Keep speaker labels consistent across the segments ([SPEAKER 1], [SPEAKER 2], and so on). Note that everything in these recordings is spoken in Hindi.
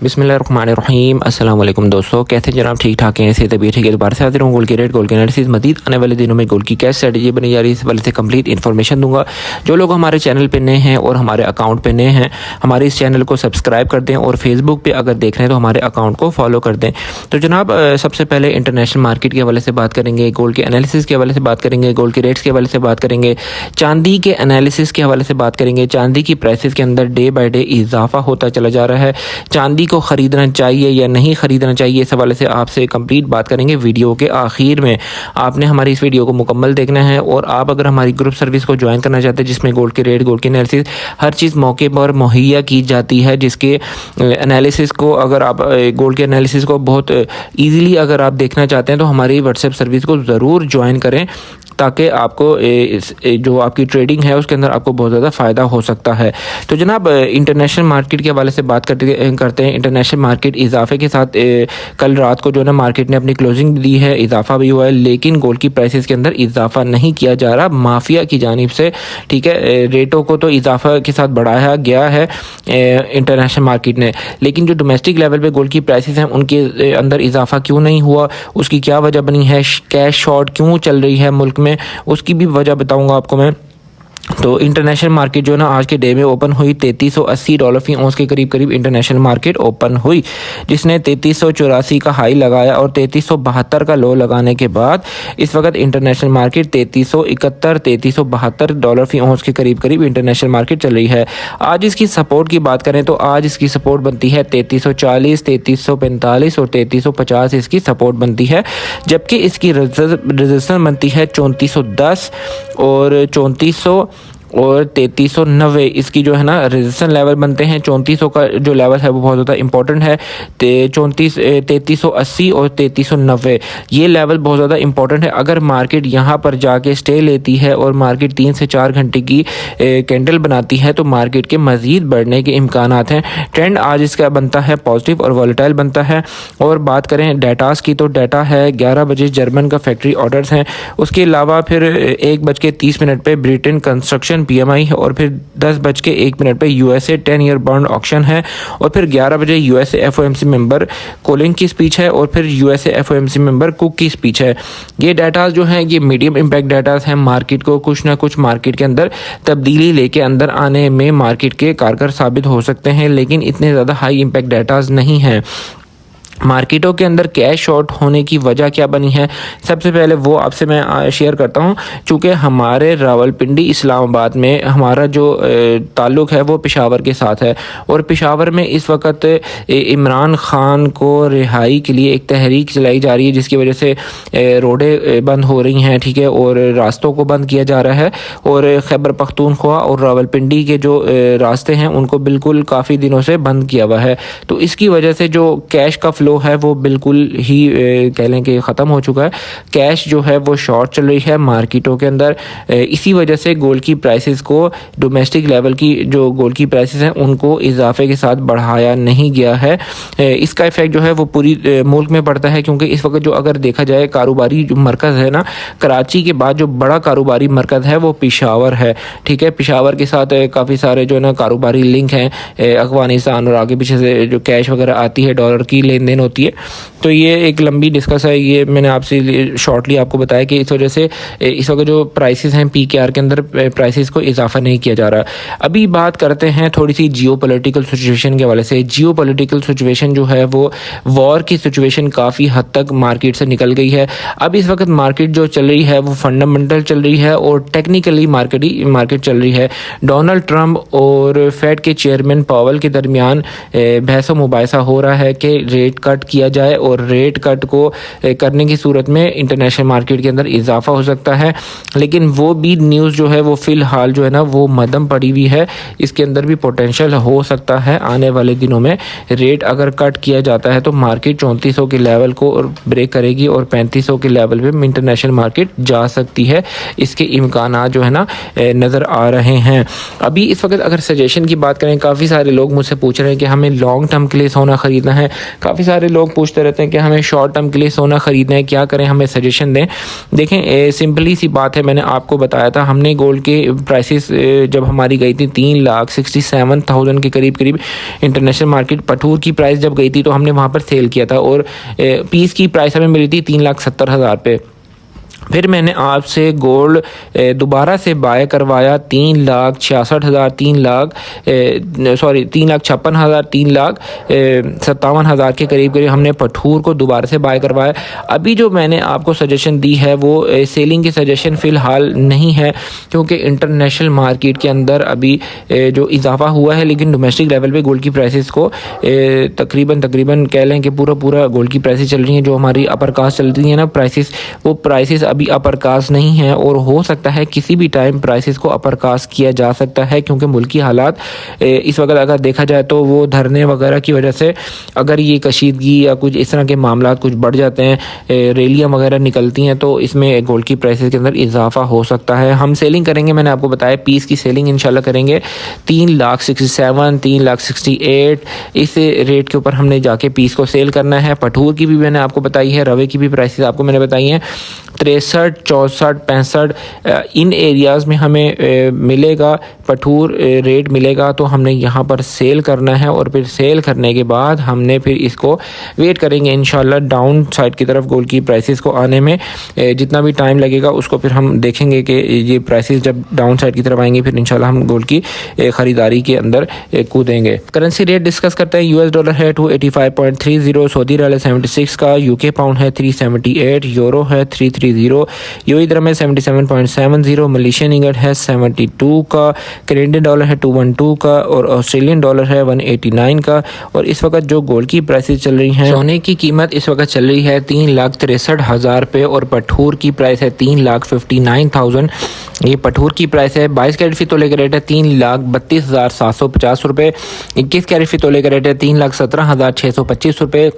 [SPEAKER 1] बिस्मिल्लाहिर्रहमानिर्रहीम। अस्सलाम वालेकुम दोस्तों, कैसे जनाब? ठीक ठाक हैं? ऐसे तबीयत ठीक है? दोबारा से हाजिर हूँ गोल के रेट, गोल के एनालिसिस, मजीद आने वाले दिनों में गोल की क्या स्ट्रेटजी बनी जा रही है इस वाले से कंप्लीट इन्फॉर्मेशन दूंगा। जो लोग हमारे चैनल पे नए हैं और हमारे अकाउंट पे नए हैं, हमारे इस चैनल को सब्सक्राइब कर दें और फेसबुक पे अगर देख रहे हैं तो हमारे अकाउंट को फॉलो कर दें। तो जनाब सबसे पहले इंटरनेशनल मार्केट के हवाले से बात करेंगे, गोल्ड के एनालिसिस के हवाले से बात करेंगे, गोल्ड के रेट्स के हवाले से बात करेंगे, चांदी के एनालिसिस के हवाले से बात करेंगे। चांदी की प्राइसेस के अंदर डे बाय डे इजाफा होता चला जा रहा है। चांदी को ख़रीदना चाहिए या नहीं ख़रीदना चाहिए, इस हवाले से आपसे कंप्लीट बात करेंगे वीडियो के आखिर में। आपने हमारी इस वीडियो को मुकम्मल देखना है और आप अगर हमारी ग्रुप सर्विस को ज्वाइन करना चाहते हैं जिसमें गोल्ड के रेट, गोल्ड के एनालिसिस, हर चीज़ मौके पर मुहैया की जाती है, जिसके एनालिसिस को अगर आप गोल्ड के एनालिसिस को बहुत ईजीली अगर आप देखना चाहते हैं तो हमारी व्हाट्सएप सर्विस को ज़रूर ज्वाइन करें, ताकि आपको जो आपकी ट्रेडिंग है उसके अंदर आपको बहुत ज़्यादा फ़ायदा हो सकता है। तो जनाब इंटरनेशनल मार्केट के हवाले से बात करते हैं। इंटरनेशनल मार्केट इजाफे के साथ कल रात को जो है ना मार्केट ने अपनी क्लोजिंग दी है, इजाफा भी हुआ है, लेकिन गोल्ड की प्राइसेस के अंदर इजाफा नहीं किया जा रहा माफिया की जानिब से। ठीक है, रेटों को तो इजाफा के साथ बढ़ाया गया है इंटरनेशनल मार्केट ने, लेकिन जो डोमेस्टिक लेवल पे गोल्ड की प्राइसेस हैं उनके अंदर इजाफा क्यों नहीं हुआ, उसकी क्या वजह बनी है, कैश शॉर्ट क्यों चल रही है मुल्क में, उसकी भी वजह बताऊंगा आपको मैं। तो इंटरनेशनल मार्केट जो है ना आज के डे में ओपन हुई $3380 फी औंस के करीब इंटरनेशनल मार्केट ओपन हुई, जिसने 3384 का हाई लगाया और 3372 का लो लगाने के बाद इस वक्त इंटरनेशनल मार्केट $3372 फी औंस के करीब इंटरनेशनल मार्केट चल रही है। आज इसकी सपोर्ट की बात करें तो आज इसकी सपोर्ट बनती है 3340, 3345 और 3350 इसकी सपोर्ट बनती है, जबकि इसकी रेजिस्टेंस बनती है 3410 और 3400 और 3390 इसकी जो है ना रेजिस्टेंस लेवल बनते हैं। 3400 का जो लेवल है वो बहुत ज़्यादा इंपॉर्टेंट है। 3380 और 3390 ये लेवल बहुत ज़्यादा इंपॉर्टेंट है। अगर मार्केट यहाँ पर जाके स्टे लेती है और मार्केट 3 से 4 घंटे की कैंडल बनाती है तो मार्केट के मज़ीद बढ़ने के इम्कानात हैं। ट्रेंड आज इसका बनता है पॉजिटिव और वॉलेटाइल बनता है। और बात करें डाटास की तो डाटा है 11 बजे जर्मन का फैक्ट्री ऑर्डर्स हैं, उसके अलावा फिर 1:30 पे ब्रिटेन कंस्ट्रक्शन PMI है और फिर 10:01 पे USA 10 ईयर बॉन्ड ऑक्शन है और फिर 11 बजे USA FOMC मेंबर कोलिंग की स्पीच है और फिर USA FOMC मेंबर कुक की स्पीच है। ये डाटा जो हैं ये मीडियम इम्पैक्ट डाटा हैं, मार्केट को कुछ ना कुछ मार्केट के अंदर तब्दीली लेके अंदर आने में मार्केट के कारगर साबित हो सकते हैं, लेकिन इतने ज़्यादा हाई इम्पैक्ट डाटाज नहीं हैं। मार्केटों के अंदर कैश शॉर्ट होने की वजह क्या बनी है, सबसे पहले वो आपसे मैं शेयर करता हूं। चूँकि हमारे रावलपिंडी इस्लामाबाद में हमारा जो ताल्लुक़ है वो पेशावर के साथ है और पेशावर में इस वक्त इमरान ख़ान को रिहाई के लिए एक तहरीक चलाई जा रही है, जिसकी वजह से रोडें बंद हो रही हैं, ठीक है, और रास्तों को बंद किया जा रहा है और खैबर पख्तूनख्वा और रावलपिंडी के जो रास्ते हैं उनको बिल्कुल काफ़ी दिनों से बंद किया हुआ है। तो इसकी वजह से जो कैश का फ्लो है वो बिल्कुल ही कह लें कि ख़त्म हो चुका है। कैश जो है वो शॉर्ट चल रही है मार्केटों के अंदर। इसी वजह से गोल्ड की प्राइसेस को डोमेस्टिक लेवल की जो गोल्ड की प्राइसेस हैं उनको इजाफे के साथ बढ़ाया नहीं गया है। इसका इफेक्ट जो है वो पूरी मुल्क में पड़ता है, क्योंकि इस वक्त जो अगर देखा जाए कारोबारी जो मरकज़ है ना, कराची के बाद जो बड़ा कारोबारी मरकज़ है वो पेशावर है। ठीक है, पेशावर के साथ काफ़ी सारे जो है ना कारोबारी लिंक हैं, अफगानिस्तान और आगे पीछे से जो कैश वगैरह आती है, डॉलर की लेन देन होती है। तो ये एक लंबी डिस्कस है, ये मैंने आपसे शॉर्टली आपको बताया कि इस वजह से इस वक्त जो प्राइसेस हैं PKR के अंदर प्राइसेस को इजाफा नहीं किया जा रहा। अभी बात करते हैं थोड़ी सी जियोपॉलिटिकल सिचुएशन के हवाले से। जियोपॉलिटिकल सिचुएशन जो है वो वॉर की सिचुएशन काफ़ी हद तक मार्केट से निकल गई है। अब इस वक्त मार्केट जो चल रही है वो फंडामेंटल चल रही है और टेक्निकली मार्केट चल रही है। डोनाल्ड ट्रंप और फेड के चेयरमैन पावेल के दरमियान बहस व मुबाहिसा हो रहा है कि रेट कट किया जाए और रेट कट को करने की सूरत में इंटरनेशनल मार्केट के अंदर इजाफा हो सकता है, लेकिन वो भी न्यूज़ जो है वो फ़िलहाल जो है ना वो मदम पड़ी हुई है। इसके अंदर भी पोटेंशियल हो सकता है आने वाले दिनों में रेट अगर कट किया जाता है तो मार्केट 3400 के लेवल को ब्रेक करेगी और 3500 के लेवल पे इंटरनेशनल मार्केट जा सकती है। इसके इम्कान जो है ना नज़र आ रहे हैं। अभी इस वक्त अगर सजेशन की बात करें, काफ़ी सारे लोग मुझसे पूछ रहे हैं कि हमें लॉन्ग टर्म के लिए सोना ख़रीदना है। काफ़ी सारे लोग पूछते रहते हैं कि हमें शॉर्ट टर्म के लिए सोना ख़रीदना है, क्या करें, हमें सजेशन दें। देखें सिंपली सी बात है, मैंने आपको बताया था, हमने गोल्ड के प्राइसेस जब हमारी गई थी 3,67,000 के करीब इंटरनेशनल मार्केट, पठूर की प्राइस जब गई थी तो हमने वहाँ पर सेल किया था और पीस की प्राइस हमें मिली थी 3,70,000 पे। फिर मैंने आपसे गोल्ड दोबारा से बाय करवाया 3,66,000, 3,56,000, 3,57,000 के करीब हमने पठूर को दोबारा से बाय करवाया। अभी जो मैंने आपको सजेशन दी है वो सेलिंग की सजेशन फ़िलहाल नहीं है, क्योंकि इंटरनेशनल मार्केट के अंदर अभी जो इजाफा हुआ है, लेकिन डोमेस्टिक लेवल पे गोल्ड की प्राइसेस को तकरीबन कह लें कि पूरा गोल्ड की प्राइसेस चल रही हैं। जो हमारी अपर कास्ट चल रही है ना प्राइसेस, वो प्राइसेस अभी अपर कास्ट नहीं है और हो सकता है किसी भी टाइम प्राइसेस को अपर कास्ट किया जा सकता है, क्योंकि मुल्की हालात इस वक्त अगर देखा जाए तो वो धरने वगैरह की वजह से अगर ये कशीदगी या कुछ इस तरह के मामला कुछ बढ़ जाते हैं, रैलियाँ वगैरह निकलती हैं, तो इसमें गोल्ड की प्राइसेस के अंदर इजाफा हो सकता है। हम सेलिंग करेंगे, मैंने आपको बताया पीस की सेलिंग इंशाल्लाह करेंगे 3,67,000, 3,68,000 इस रेट के ऊपर हमने जाके पीस को सेल करना है। पठूर की भी मैंने आपको बताई है, रवे की भी प्राइसेस आपको मैंने बताई हैं 63, 64, 65 इन एरियाज़ में हमें मिलेगा पठूर रेट मिलेगा, तो हमने यहाँ पर सेल करना है और फिर सेल करने के बाद हमने फिर इसको वेट करेंगे इंशाल्लाह डाउन साइड की तरफ गोल्ड की प्राइसेस को आने में जितना भी टाइम लगेगा उसको फिर हम देखेंगे कि ये प्राइसेस जब डाउन साइड की तरफ आएंगे फिर इंशाल्लाह हम गोल्ड की ख़रीदारी के अंदर कूदेंगे। करेंसी रेट डिस्कस करते हैं। US डॉलर है 285.30, सऊदी रियाल 76 का, UK पाउंड है 378, यूरो है 330, UAE दिरहम है 77.70, मलेशियन इंगट है 72 का, कैनेडियन डॉलर है 212 का और ऑस्ट्रेलियन डॉलर है 189 का। और इस वक्त जो गोल्ड की प्राइसेस चल रही हैं, सोने की कीमत इस वक्त चल रही है 3,63,000 पे और पठूर की प्राइस है 3,59,000। ये पठूर की प्राइस है। 22 कैरेट फी तोले का रेट है 3,32,750 रुपये। 21 कैरेट फी तोले का रेट है 3,17,625 रुपये।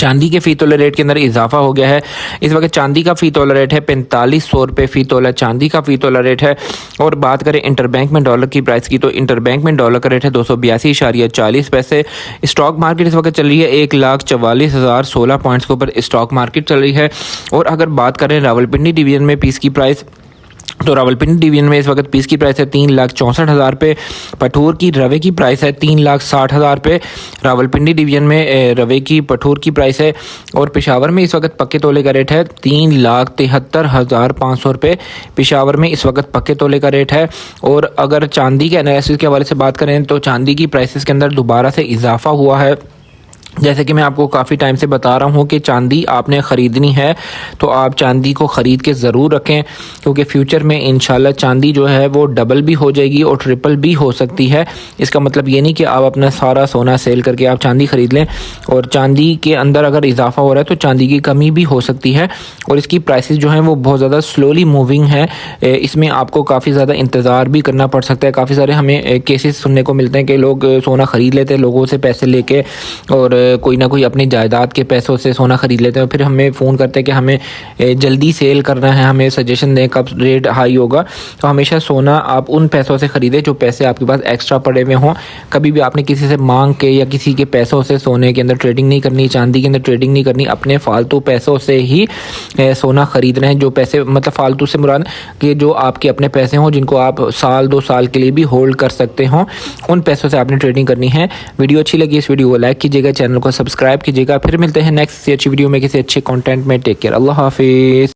[SPEAKER 1] चांदी के फ़ी तोला रेट के अंदर इजाफा हो गया है। इस वक्त चांदी का फ़ी तोला रेट है 4,500 रुपये फ़ी तोला चांदी का फ़ी तोला रेट है। और बात करें इंटरबैंक में डॉलर की प्राइस की, तो इंटरबैंक में डॉलर का रेट है 282.40 स्टॉक मार्केट इस वक्त चल रही है 1,44,016 पॉइंट्स के ऊपर स्टॉक मार्केट चल रही है। और अगर बात करें रावलपिंडी डिवीज़न में पीस की प्राइस, तो रावलपिंडी डिवीजन में इस वक्त पीस की प्राइस है 3,64,000 पे। पठूर की रवे की प्राइस है 3,60,000 पे। रावलपिंडी डिवीजन में रवे की पठूर की प्राइस है। और पेशावर में इस वक्त पक्के तोले का रेट है 3,73,500 रुपये। पेशावर में इस वक्त पक्के तोले का रेट है। और अगर चांदी के एनालिसिस के हवाले से बात करें तो चांदी की प्राइसेस के अंदर दोबारा से इजाफा हुआ है। जैसे कि मैं आपको काफ़ी टाइम से बता रहा हूँ कि चांदी आपने ख़रीदनी है तो आप चांदी को ख़रीद के ज़रूर रखें, क्योंकि फ्यूचर में इंशाल्लाह चांदी जो है वो डबल भी हो जाएगी और ट्रिपल भी हो सकती है। इसका मतलब ये नहीं कि आप अपना सारा सोना सेल करके आप चांदी ख़रीद लें, और चांदी के अंदर अगर इजाफा हो रहा है तो चांदी की कमी भी हो सकती है। और इसकी प्राइसेस जो हैं वो बहुत ज़्यादा स्लोली मूविंग है। इसमें आपको काफ़ी ज़्यादा इंतज़ार भी करना पड़ सकता है। काफ़ी सारे हमें केसेस सुनने को मिलते हैं कि लोग सोना ख़रीद लेते हैं लोगों से पैसे लेके, और कोई ना कोई अपनी जायदाद के पैसों से सोना ख़रीद लेते हैं। फिर हमें फ़ोन करते हैं कि हमें जल्दी सेल करना है, हमें सजेशन दें कब रेट हाई होगा। तो हमेशा सोना आप उन पैसों से ख़रीदें जो पैसे आपके पास एक्स्ट्रा पड़े हुए हों। कभी भी आपने किसी से मांग के या किसी के पैसों से सोने के अंदर ट्रेडिंग नहीं करनी, चांदी के अंदर ट्रेडिंग नहीं करनी। अपने फालतू पैसों से ही सोना ख़रीदना है। जो पैसे मतलब फ़ालतू से मुराद कि जो आपके अपने पैसे हों जिनको आप साल 2 साल के लिए भी होल्ड कर सकते हों, उन पैसों से आपने ट्रेडिंग करनी है। वीडियो अच्छी लगी इस वीडियो को लाइक कीजिएगा, चैनल को सब्सक्राइब कीजिएगा। फिर मिलते हैं नेक्स्ट अच्छी वीडियो में किसी अच्छे कंटेंट में। टेक केयर, अल्लाह हाफिज़।